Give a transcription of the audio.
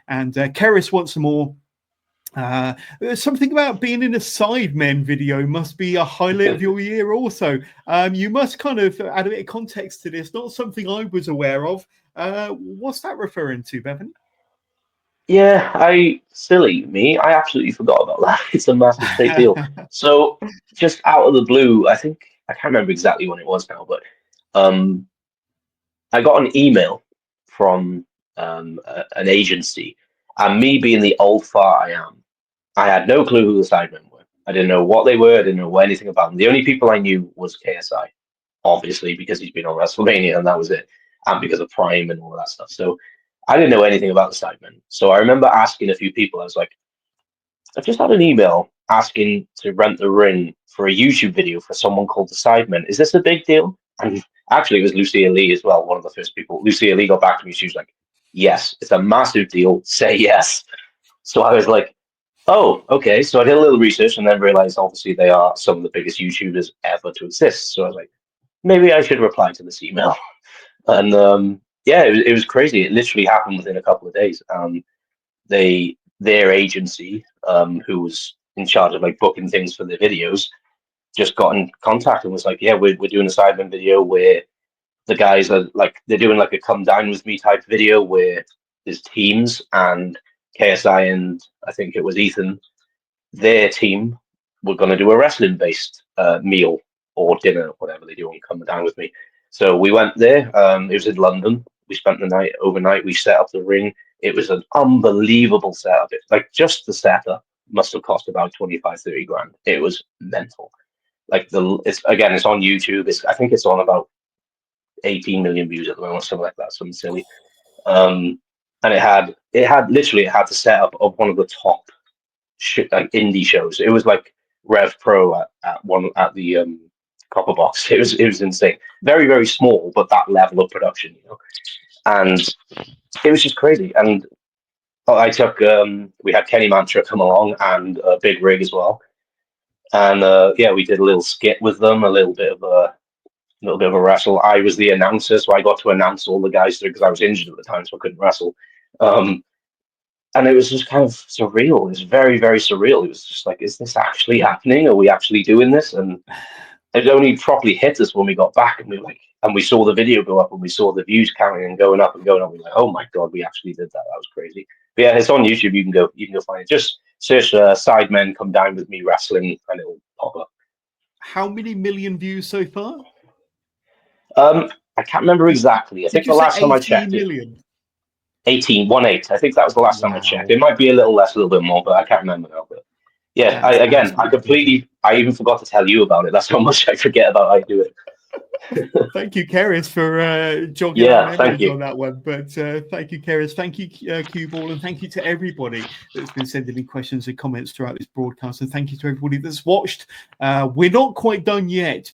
And Keris wants some more. Something about being in a Sidemen video must be a highlight of your year also. You must kind of add a bit of context to this, not something I was aware of. What's that referring to, Bevan? Yeah, silly me. I absolutely forgot about that. It's a massive big deal. So just out of the blue, I think I can't remember exactly when it was now, but um, I got an email from an agency, and me being the old fart I am, I had no clue who the Sidemen were. I didn't know what they were. I didn't know anything about them. The only people I knew was KSI, obviously because he's been on WrestleMania, and that was it, and because of Prime and all of that stuff. So I didn't know anything about the Sidemen. So I remember asking a few people. I was like, I've just had an email asking to rent the ring for a YouTube video for someone called the Sidemen. Is this a big deal? And actually, it was Lucia Lee as well, one of the first people. Lucia Lee got back to me. She was like, yes, it's a massive deal. Say yes. So I was like, oh, okay. So I did a little research and then realized obviously they are some of the biggest YouTubers ever to exist. So I was like, maybe I should reply to this email. And yeah, it was crazy. It literally happened within a couple of days. Their agency, who was in charge of like booking things for the videos, just got in contact and was like, yeah, we're doing a Sidemen video where the guys are like, they're doing like a come down with me type video where there's teams, and KSI and I think it was Ethan, their team were going to do a wrestling based meal or dinner, whatever they do on Come Down With Me. So we went there. It was in London. We spent the night overnight. We set up the ring. It was an unbelievable setup. Like just the setup must have cost about 25, 30 grand. It was mental. Like it's on YouTube. I think it's on about 18 million views at the moment, something like that, something silly. And it had the setup of one of the top like indie shows. It was like Rev Pro at the Copper Box. It was insane. Very very small, but that level of production, And it was just crazy. And I took we had Kenny Mantra come along and Big Rig as well. And yeah, we did a little skit with them, a little bit of a wrestle. I was the announcer, so I got to announce all the guys because I was injured at the time, so I couldn't wrestle. And it was just kind of surreal. It was very, very surreal. It was just like, is this actually happening? Are we actually doing this? And it only properly hit us when we got back, and we saw the video go up, and we saw the views counting and going up and going up. We were like, oh my god, we actually did that. That was crazy. But yeah, it's on YouTube. You can go find it. Just search Sidemen Come Down With Me Wrestling, and it'll pop up. How many million views so far? I can't remember exactly. I think the last time I checked million? 18. I think that was the last time I checked. It might be a little less, a little bit more, but I can't remember now. But yeah, I even forgot to tell you about it. That's how much I forget about how I do it. Thank you, Keris, for jogging our memories on that one. But thank you, Keris. Thank you, Cue Ball, and thank you to everybody that's been sending me questions and comments throughout this broadcast. And thank you to everybody that's watched. We're not quite done yet,